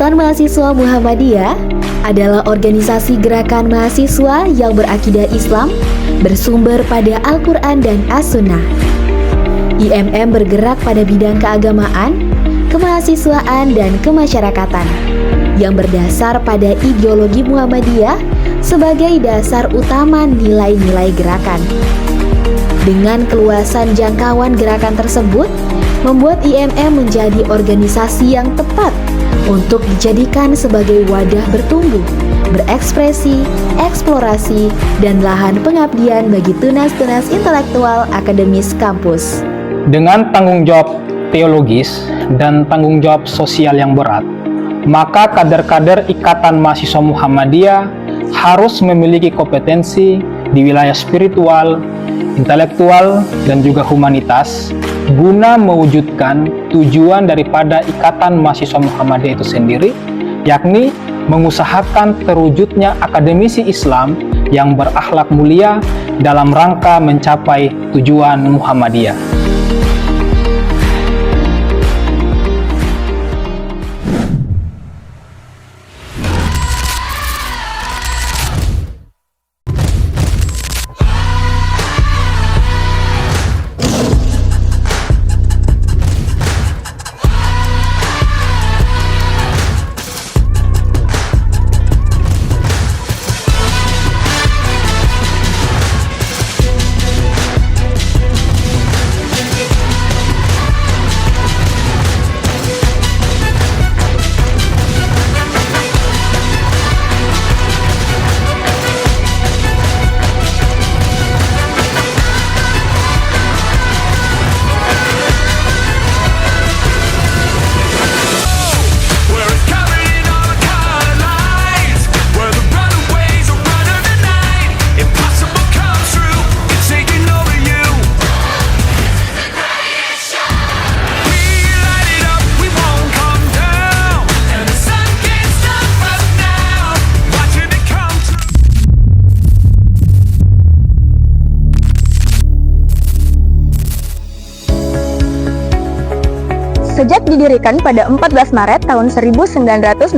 Ikatan Mahasiswa Muhammadiyah adalah organisasi gerakan mahasiswa yang berakidah Islam bersumber pada Al-Quran dan As-Sunnah. IMM bergerak pada bidang keagamaan, kemahasiswaan, dan kemasyarakatan yang berdasar pada ideologi Muhammadiyah sebagai dasar utama nilai-nilai gerakan. Dengan keluasan jangkauan gerakan tersebut, membuat IMM menjadi organisasi yang tepat untuk dijadikan sebagai wadah bertumbuh, berekspresi, eksplorasi, dan lahan pengabdian bagi tunas-tunas intelektual akademis kampus. Dengan tanggung jawab teologis dan tanggung jawab sosial yang berat, maka kader-kader Ikatan Mahasiswa Muhammadiyah harus memiliki kompetensi di wilayah spiritual, intelektual, dan juga humanitas guna mewujudkan tujuan daripada Ikatan Mahasiswa Muhammadiyah itu sendiri, yakni mengusahakan terwujudnya akademisi Islam yang berakhlak mulia dalam rangka mencapai tujuan Muhammadiyah. Sejak didirikan pada 14 Maret tahun 1964,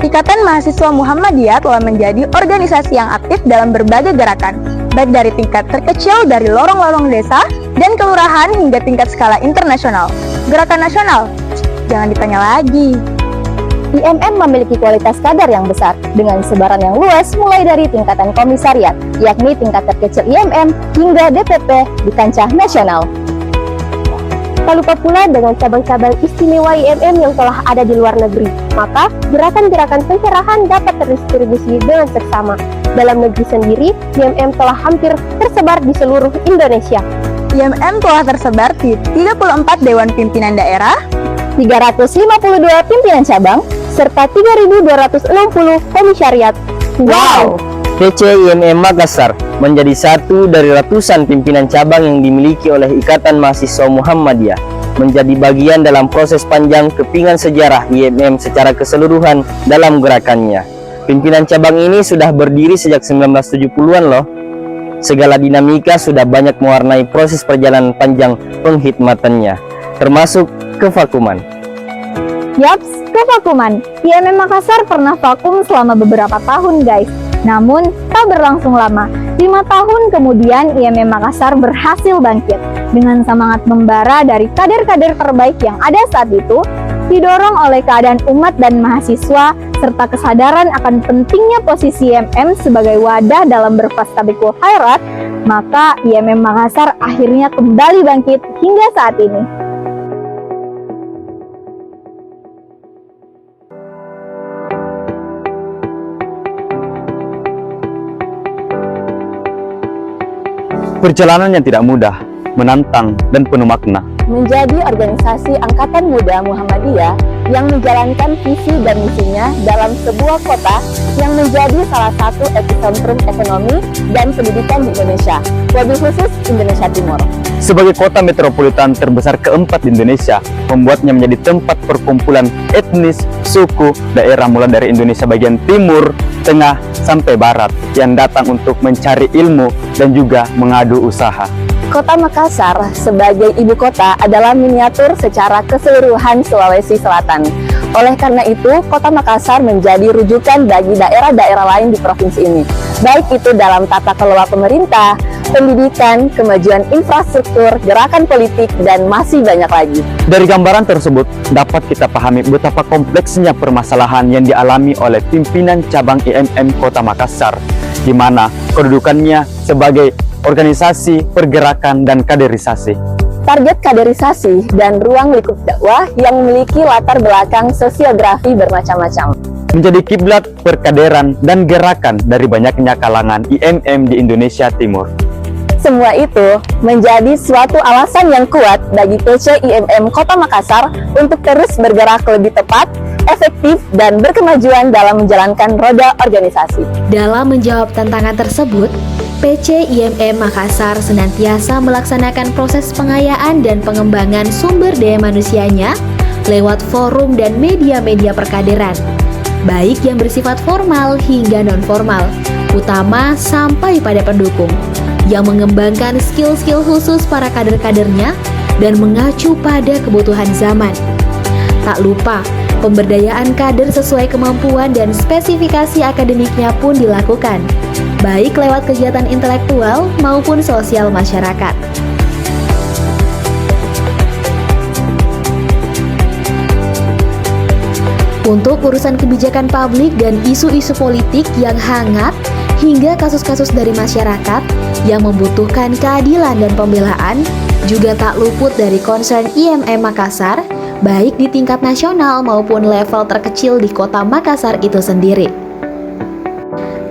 Ikatan Mahasiswa Muhammadiyah telah menjadi organisasi yang aktif dalam berbagai gerakan, baik dari tingkat terkecil dari lorong-lorong desa dan kelurahan hingga tingkat skala internasional. Gerakan nasional, jangan ditanya lagi. IMM memiliki kualitas kader yang besar dengan sebaran yang luas mulai dari tingkatan komisariat, yakni tingkat terkecil IMM hingga DPP di kancah nasional. Tak lupa pula dengan cabang-cabang istimewa IMM yang telah ada di luar negeri, maka gerakan-gerakan pencerahan dapat terdistribusi dengan seksama. Dalam negeri sendiri, IMM telah hampir tersebar di seluruh Indonesia. IMM telah tersebar di 34 Dewan Pimpinan Daerah, 352 pimpinan cabang, serta 3.260 komisariat. Wow! PC IMM Makassar menjadi satu dari ratusan pimpinan cabang yang dimiliki oleh Ikatan Mahasiswa Muhammadiyah, menjadi bagian dalam proses panjang kepingan sejarah IMM secara keseluruhan dalam gerakannya. Pimpinan cabang ini sudah berdiri sejak 1970-an loh. Segala dinamika sudah banyak mewarnai proses perjalanan panjang penghikmatannya, termasuk kevakuman. Yaps, kevakuman. IMM Makassar pernah vakum selama beberapa tahun, guys. Namun, tak berlangsung lama. 5 tahun kemudian, IMM Makassar berhasil bangkit. Dengan semangat membara dari kader-kader terbaik yang ada saat itu, didorong oleh keadaan umat dan mahasiswa, serta kesadaran akan pentingnya posisi IMM sebagai wadah dalam berfastabiqul khairat, maka IMM Makassar akhirnya kembali bangkit hingga saat ini. Perjalanan yang tidak mudah, menantang, dan penuh makna. Menjadi organisasi Angkatan Muda Muhammadiyah yang menjalankan visi dan misinya dalam sebuah kota yang menjadi salah satu epicentrum ekonomi dan pendidikan di Indonesia, wabil khusus Indonesia Timur. Sebagai kota metropolitan terbesar keempat di Indonesia, membuatnya menjadi tempat perkumpulan etnis, suku, daerah mulai dari Indonesia bagian timur, tengah, sampai barat yang datang untuk mencari ilmu dan juga mengadu usaha. Kota Makassar sebagai ibu kota adalah miniatur secara keseluruhan Sulawesi Selatan. Oleh karena itu, Kota Makassar menjadi rujukan bagi daerah-daerah lain di provinsi ini, baik itu dalam tata kelola pemerintah, pendidikan, kemajuan infrastruktur, gerakan politik, dan masih banyak lagi. Dari gambaran tersebut, dapat kita pahami betapa kompleksnya permasalahan yang dialami oleh pimpinan cabang IMM Kota Makassar, di mana kedudukannya sebagai organisasi, pergerakan, dan kaderisasi. Target kaderisasi dan ruang lingkup dakwah yang memiliki latar belakang sosiografi bermacam-macam. Menjadi kiblat perkaderan dan gerakan dari banyaknya kalangan IMM di Indonesia Timur. Semua itu menjadi suatu alasan yang kuat bagi PC IMM Kota Makassar untuk terus bergerak lebih tepat, efektif, dan berkemajuan dalam menjalankan roda organisasi. Dalam menjawab tantangan tersebut, PC IMM Makassar senantiasa melaksanakan proses pengayaan dan pengembangan sumber daya manusianya lewat forum dan media-media perkaderan, baik yang bersifat formal hingga non-formal, utama sampai pada pendukung, yang mengembangkan skill-skill khusus para kader-kadernya dan mengacu pada kebutuhan zaman. Tak lupa, pemberdayaan kader sesuai kemampuan dan spesifikasi akademiknya pun dilakukan, baik lewat kegiatan intelektual maupun sosial masyarakat. Untuk urusan kebijakan publik dan isu-isu politik yang hangat, hingga kasus-kasus dari masyarakat yang membutuhkan keadilan dan pembelaan, juga tak luput dari concern IMM Makassar, baik di tingkat nasional maupun level terkecil di Kota Makassar itu sendiri.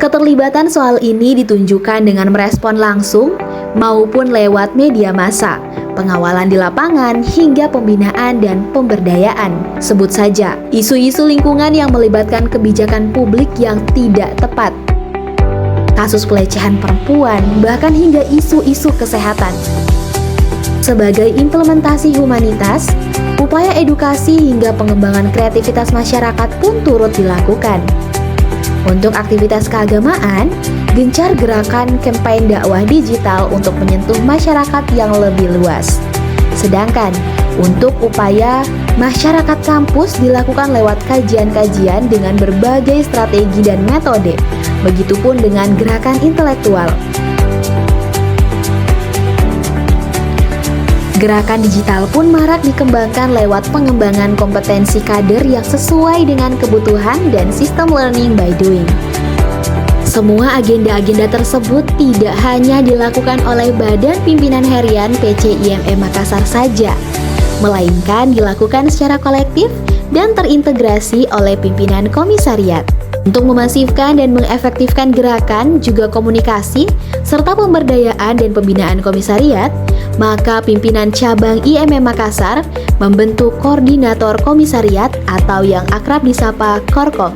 Keterlibatan soal ini ditunjukkan dengan merespon langsung maupun lewat media massa, pengawalan di lapangan, hingga pembinaan dan pemberdayaan. Sebut saja, isu-isu lingkungan yang melibatkan kebijakan publik yang tidak tepat, kasus pelecehan perempuan, bahkan hingga isu-isu kesehatan. Sebagai implementasi humanitas, upaya edukasi hingga pengembangan kreativitas masyarakat pun turut dilakukan. Untuk aktivitas keagamaan, gencar gerakan kampanye dakwah digital untuk menyentuh masyarakat yang lebih luas. Sedangkan untuk upaya masyarakat kampus dilakukan lewat kajian-kajian dengan berbagai strategi dan metode, begitupun dengan gerakan intelektual. Gerakan digital pun marak dikembangkan lewat pengembangan kompetensi kader yang sesuai dengan kebutuhan dan sistem learning by doing. Semua agenda-agenda tersebut tidak hanya dilakukan oleh Badan Pimpinan Harian PC IMM Makassar saja, melainkan dilakukan secara kolektif dan terintegrasi oleh pimpinan komisariat. Untuk memasifkan dan mengefektifkan gerakan, juga komunikasi, serta pemberdayaan dan pembinaan komisariat, maka pimpinan cabang IMM Makassar membentuk koordinator komisariat atau yang akrab disapa Korkom.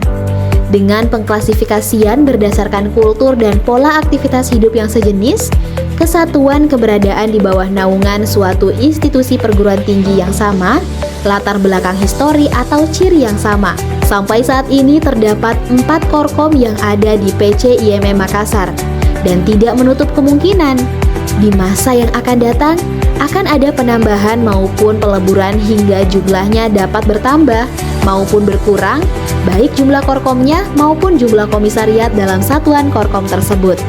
Dengan pengklasifikasian berdasarkan kultur dan pola aktivitas hidup yang sejenis, kesatuan keberadaan di bawah naungan suatu institusi perguruan tinggi yang sama, latar belakang histori atau ciri yang sama. Sampai saat ini terdapat 4 Korkom yang ada di PC IMM Makassar, dan tidak menutup kemungkinan di masa yang akan datang akan ada penambahan maupun peleburan hingga jumlahnya dapat bertambah maupun berkurang, baik jumlah korkomnya maupun jumlah komisariat dalam satuan korkom tersebut.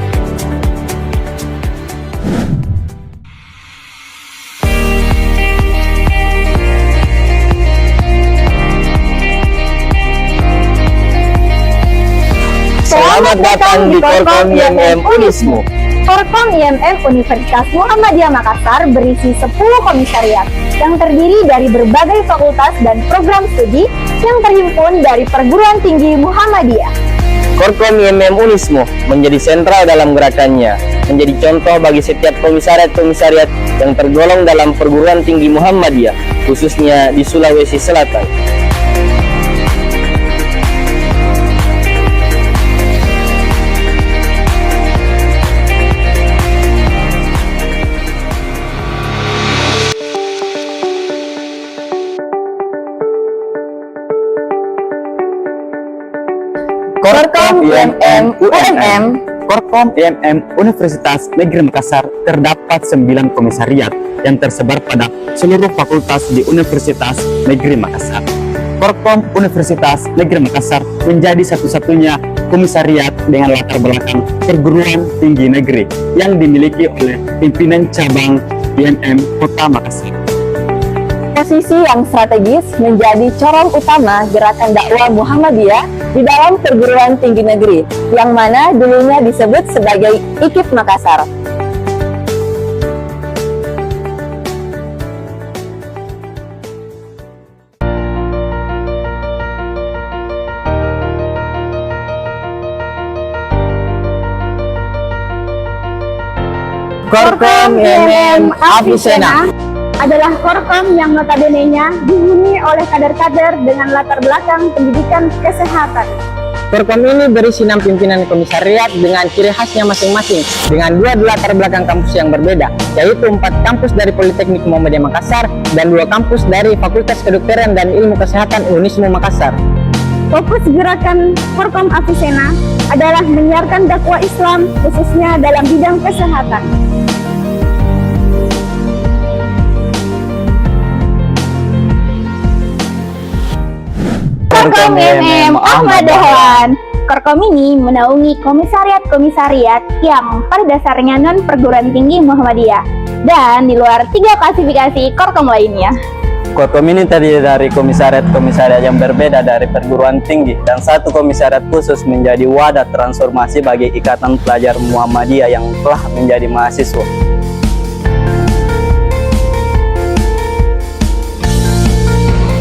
Selamat datang di Korkom IMM Unismu. Korkom IMM Universitas Muhammadiyah Makassar berisi 10 komisariat yang terdiri dari berbagai fakultas dan program studi yang terhimpun dari perguruan tinggi Muhammadiyah. Korkom IMM Unismu menjadi sentral dalam gerakannya, menjadi contoh bagi setiap komisariat-komisariat yang tergolong dalam perguruan tinggi Muhammadiyah, khususnya di Sulawesi Selatan. Korkom IMM UNM. Korkom IMM Universitas Negeri Makassar terdapat 9 komisariat yang tersebar pada seluruh fakultas di Universitas Negeri Makassar. Korkom Universitas Negeri Makassar menjadi satu-satunya komisariat dengan latar belakang perguruan tinggi negeri yang dimiliki oleh pimpinan cabang IMM Kota Makassar. Posisi yang strategis menjadi corong utama gerakan dakwah Muhammadiyah di dalam perguruan tinggi negeri, yang mana dulunya disebut sebagai IKIP Makassar. Korkom IMM Avicenna adalah korkom yang notabene-nya dihuni oleh kader-kader dengan latar belakang pendidikan kesehatan. Korkom ini berisi 6 pimpinan komisariat dengan ciri khasnya masing-masing, dengan 2 latar belakang kampus yang berbeda, yaitu 4 kampus dari Politeknik Muhammadiyah Makassar dan 2 kampus dari Fakultas Kedokteran dan Ilmu Kesehatan Unismu Makassar. Fokus gerakan Korkom Avicenna adalah menyiarkan dakwah Islam khususnya dalam bidang kesehatan. Korkom IMM Ahmad Dahlan. Korkom ini menaungi komisariat-komisariat yang pada dasarnya non perguruan tinggi Muhammadiyah dan di luar 3 klasifikasi Korkom lainnya. Korkom ini terdiri dari komisariat-komisariat yang berbeda dari perguruan tinggi dan 1 komisariat khusus menjadi wadah transformasi bagi Ikatan Pelajar Muhammadiyah yang telah menjadi mahasiswa.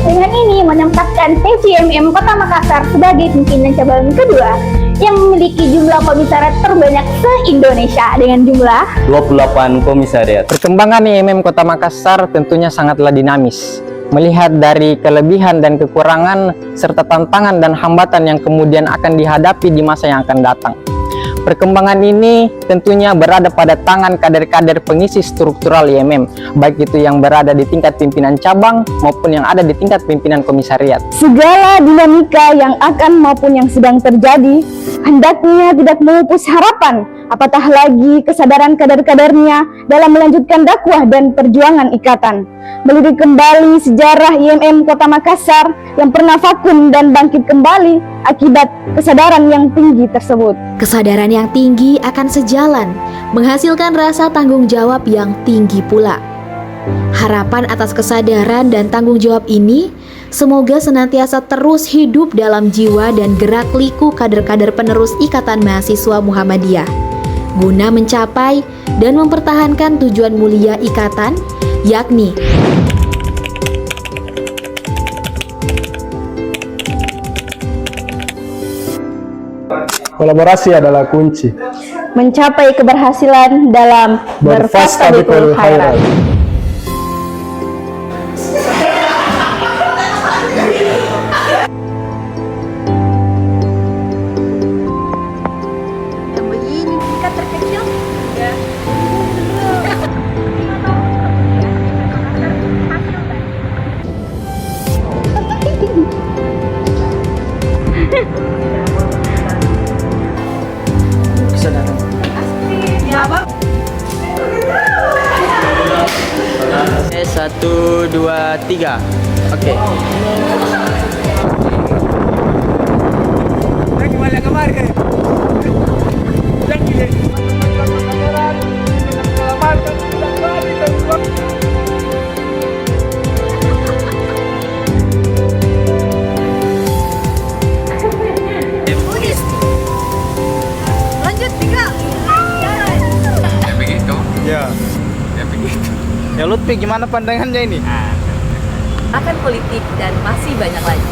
Dengan ini menempatkan PCMM Kota Makassar sebagai pimpinan cabang kedua yang memiliki jumlah komisariat terbanyak se-Indonesia dengan jumlah 28 komisariat. Perkembangan IMM Kota Makassar tentunya sangatlah dinamis. Melihat dari kelebihan dan kekurangan serta tantangan dan hambatan yang kemudian akan dihadapi di masa yang akan datang. Perkembangan ini tentunya berada pada tangan kader-kader pengisi struktural IMM, baik itu yang berada di tingkat pimpinan cabang maupun yang ada di tingkat pimpinan komisariat. Segala dinamika yang akan maupun yang sedang terjadi hendaknya tidak memupus harapan, apatah lagi kesadaran kader-kadernya dalam melanjutkan dakwah dan perjuangan ikatan. Melirik kembali sejarah IMM Kota Makassar yang pernah vakum dan bangkit kembali akibat kesadaran yang tinggi tersebut. Kesadaran yang tinggi akan sejalan, menghasilkan rasa tanggung jawab yang tinggi pula. Harapan atas kesadaran dan tanggung jawab ini semoga senantiasa terus hidup dalam jiwa dan gerak liku kader-kader penerus Ikatan Mahasiswa Muhammadiyah, guna mencapai dan mempertahankan tujuan mulia Ikatan, yakni kolaborasi adalah kunci Mencapai keberhasilan dalam berfastabiqul khairat. Satu, dua, tiga. Oke. Ya Lutfi, gimana pandangannya ini? Akan politik dan masih banyak lagi.